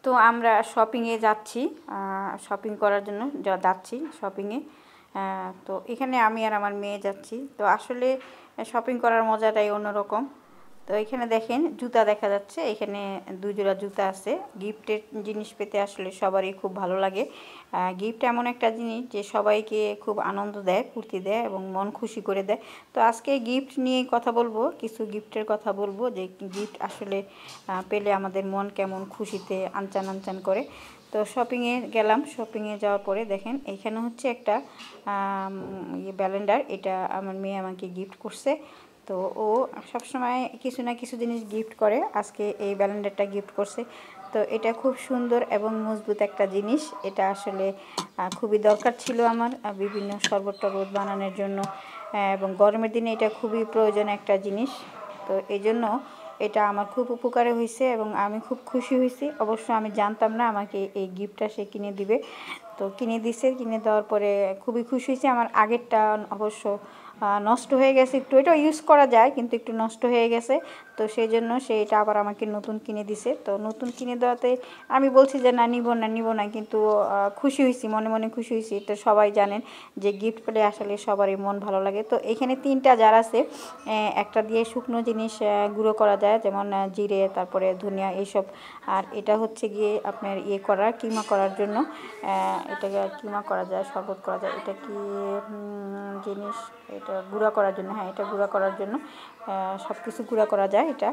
তো আমরা শপিংয়ে যাচ্ছি, শপিং করার জন্য যাচ্ছি শপিংয়ে। তো এখানে আমি আর আমার মেয়ে যাচ্ছি। তো আসলে শপিং করার মজাটাই অন্যরকম। তো এখানে দেখেন জুতা দেখা যাচ্ছে, এখানে 2 জোড়া জুতা আছে। গিফটের জিনিস পেতে আসলে সবারই খুব ভালো লাগে। গিফট এমন একটা জিনিস যে সবাইকে খুব আনন্দ দেয়, ফুর্তি দেয় এবং মন খুশি করে দেয়। তো আজকে গিফট নিয়ে কথা বলবো, কিছু গিফটের কথা বলবো যে গিফট আসলে পেলে আমাদের মন কেমন খুশিতে আনচান আনচান করে। তো শপিংয়ে গেলাম, শপিংয়ে যাওয়ার পরে দেখেন এখানে হচ্ছে একটা ব্যালেন্ডার, এটা আমার মেয়ে আমাকে গিফট করছে। তো ও সবসময় কিছু না কিছু জিনিস গিফট করে, আজকে এই ব্যালেন্ডারটা গিফট করছে। তো এটা খুব সুন্দর এবং মজবুত একটা জিনিস, এটা আসলে খুবই দরকার ছিল আমার বিভিন্ন শরবত টরবত বানানোর জন্য, এবং গরমের দিনে এটা খুবই প্রয়োজন একটা জিনিস। তো এই জন্য এটা আমার খুব উপকারে হয়েছে এবং আমি খুব খুশি হয়েছি। অবশ্য আমি জানতাম না আমাকে এই গিফটটা সে কিনে দিবে। তো কিনে দিছে, কিনে দেওয়ার পরে খুবই খুশি হয়েছি। আমার আগেরটা অবশ্য নষ্ট হয়ে গেছে একটু, এটা ইউজ করা যায় কিন্তু একটু নষ্ট হয়ে গেছে। তো সেই জন্য সে এটা আবার আমাকে নতুন কিনে দিছে। তো নতুন কিনে দেওয়াতে আমি বলছি যে না নিব না নিব না, কিন্তু খুশি হয়েছি, মনে মনে খুশি হয়েছি। তো সবাই জানেন যে গিফট পেলে আসলে সবারই মন ভালো লাগে। তো এখানে 3টা জার আছে, একটা দিয়ে শুকনো জিনিস গুঁড়ো করা যায়, যেমন জিরে, তারপরে ধনিয়া এইসব। আর এটা হচ্ছে গিয়ে আপনার কিমা করার জন্য, এটাকে কিমা করা যায়, শরবত করা যায়। এটা কি জিনিস, এটা গুঁড়া করার জন্য, হ্যাঁ এটা গুঁড়া করার জন্য, সব কিছু গুঁড়া করা যায় এটা,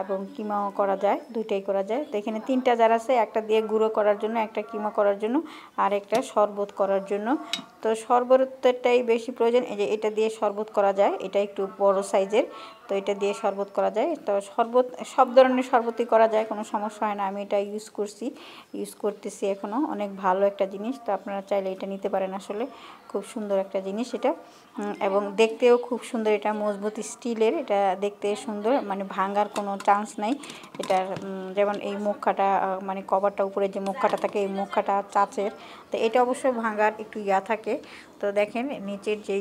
এবং কিমাও করা যায়, দুইটাই করা যায়। তো এখানে 3টা জার আছে, একটা দিয়ে গুঁড়ো করার জন্য, একটা কিমা করার জন্য, আর একটা শরবত করার জন্য। তো শরবতেরটাই বেশি প্রয়োজন, এই যে এটা দিয়ে শরবত করা যায়, এটা একটু বড় সাইজের। তো এটা দিয়ে শরবত করা যায়। তো শরবত সব ধরনের শরবতই করা যায়, কোনো সমস্যা হয় না। আমি এটা ইউজ করতেছি এখনও, অনেক ভালো একটা জিনিস। তো আপনারা চাইলে এটা নিতে পারেন, আসলে খুব সুন্দর একটা জিনিস এটা, এবং দেখতেও খুব সুন্দর। এটা মজবুত স্টিলের, এটা দেখতে সুন্দর, মানে ভাঙার কোনো চান্স নাই এটার। যেমন এই মুখাটা, মানে কভারটা উপরে যে মুখাটা থাকে, এই মুখাটা কাচের। তো এটা অবশ্যই ভাঙার একটু থাকে। তো দেখেন নিচের যে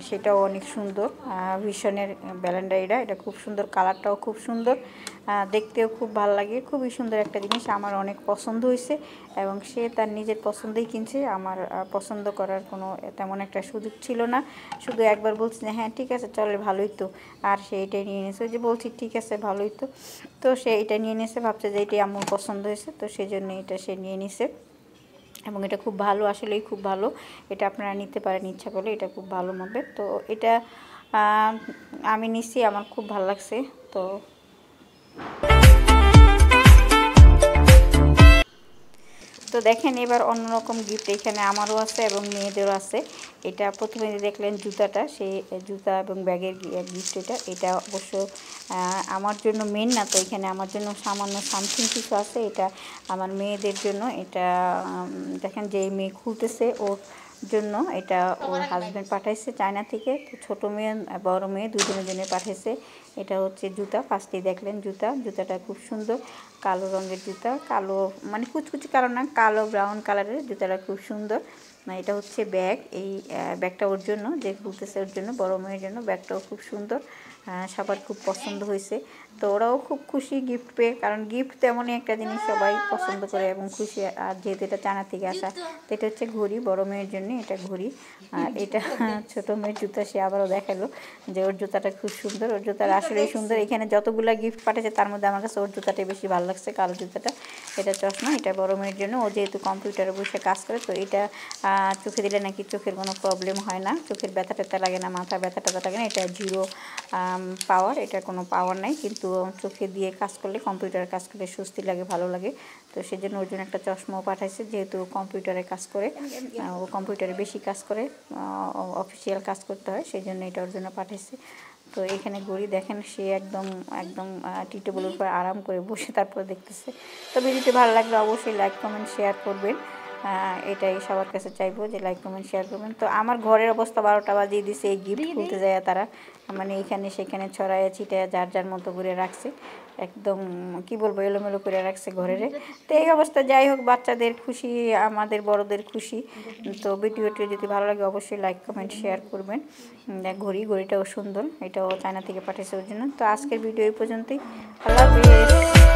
সেটাও অনেক সুন্দর, ভিশনের ব্যালেন্ডার, এটা খুব সুন্দর, কালারটাও খুব সুন্দর, দেখতেও খুব ভালো লাগে। খুবই সুন্দর একটা জিনিস, আমার অনেক পছন্দ হয়েছে। এবং সে তার নিজের পছন্দেই কিনছে, আমার পছন্দ করার কোনো তেমন একটা সুযোগ ছিল না। শুধু একবার বলছি যে হ্যাঁ ঠিক আছে চলে, ভালোই তো, আর সে এটাই নিয়ে নিয়েছে। যে বলছি ঠিক আছে ভালোই তো, তো সে এটা নিয়ে নিয়েছে, ভাবছে যে এটাই আমার পছন্দ হয়েছে, তো সেই জন্য এটা সে নিয়ে নিছে। এবং এটা খুব ভালো, আসলেই খুব ভালো। এটা আপনারা নিতে পারেন ইচ্ছা করলে, এটা খুব ভালো হবে। তো এটা আমি নিছি, আমার খুব ভালো লাগছে। তো দেখেন এবার অন্যরকম গিফট এখানে আমারও আছে এবং মেয়েদেরও আছে। এটা প্রথমে দেখলেন জুতাটা, সেই জুতা এবং ব্যাগের গিফট, এটা অবশ্য আমার জন্য মেন না। তো এখানে আমার জন্য সামান্য সামথিং কিছু আছে, এটা আমার মেয়েদের জন্য। এটা দেখেন যে মেয়ে খুলতেছে, ওর জন্য এটা ওর হাজব্যান্ড পাঠাইছে চায়না থেকে। তো ছোটো মেয়ে বড় মেয়ে দুজনের জন্য পাঠাইছে। এটা হচ্ছে জুতা, ফার্স্টেই দেখলেন জুতাটা খুব সুন্দর, কালো রঙের জুতা, কালো মানে কুচকুচি কালো না, কালো ব্রাউন কালারের জুতাটা খুব সুন্দর। এটা হচ্ছে ব্যাগ, এই ব্যাগটা ওর জন্য, যে খুলতেছে ওর জন্য, বড় মেয়ের জন্য। ব্যাগটাও খুব সুন্দর, সবার খুব পছন্দ হয়েছে। তো ওরাও খুব খুশি গিফট পেয়ে, কারণ গিফট তেমনই একটা জিনিস সবাই পছন্দ করে এবং খুশি। আর যেহেতু এটা চায়না থেকে আসা, তো এটা হচ্ছে ঘড়ি, বড় মেয়ের জন্য এটা ঘড়ি। আর এটা ছোটো মেয়ের জুতা, সে আবারও দেখালো যে ওর জুতাটা খুব সুন্দর, ওর জুতাটা আসলেই সুন্দর। এখানে যতগুলো গিফট পাঠিয়েছে তার মধ্যে আমার কাছে ওর জুতাটাই বেশি ভালো লাগছে, কালো জুতাটা। এটা চশমা, এটা বড় মেয়ের জন্য, ও যেহেতু কম্পিউটারে বসে কাজ করে। তো এটা চোখে দিলে নাকি চোখের কোনো প্রবলেম হয় না, চোখের ব্যথা ট্যাথা লাগে না, মাথা ব্যথা ট্যাথা লাগে না। এটা 0 পাওয়ার, এটা কোনো পাওয়ার নাই, কিন্তু চোখে দিয়ে কাজ করলে, কম্পিউটারে কাজ করলে স্বস্তি লাগে, ভালো লাগে। তো সেই জন্য ওর জন্য একটা চশমাও পাঠাইছে, যেহেতু কম্পিউটারে কাজ করে, ও কম্পিউটারে বেশি কাজ করে, অফিসিয়াল কাজ করতে হয়, সেই জন্য এটা ওর জন্য পাঠাইছে। তো এখানে ঘড়ি দেখেন, সে একদম টি টেবিলের উপর আরাম করে বসে তারপরে দেখতেছে। তো ভিডিওটি ভালো লাগলে অবশ্যই লাইক কমেন্ট শেয়ার করবেন, এটাই সবার কাছে চাইবো যে লাইক কমেন্ট শেয়ার করবেন। তো আমার ঘরের অবস্থা 12টা বাজিয়ে দিছে, এই গিফট খুলতে যায় তারা, মানে এখানে সেখানে ছড়ায় ছিটায় যার যার মতো করে রাখছে, একদম কি বলবো এলোমেলো করে রাখছে ঘরের। তো এই অবস্থা, যাই হোক, বাচ্চাদের খুশি আমাদের বড়দের খুশি। তো ভিডিওটি যদি ভালো লাগে অবশ্যই লাইক কমেন্ট শেয়ার করবেন। ঘড়িটাও সুন্দর, এটাও চায়না থেকে পাঠিয়েছে ওর জন্য। তো আজকের ভিডিও এই পর্যন্তই, আল্লাহ হাফেজ।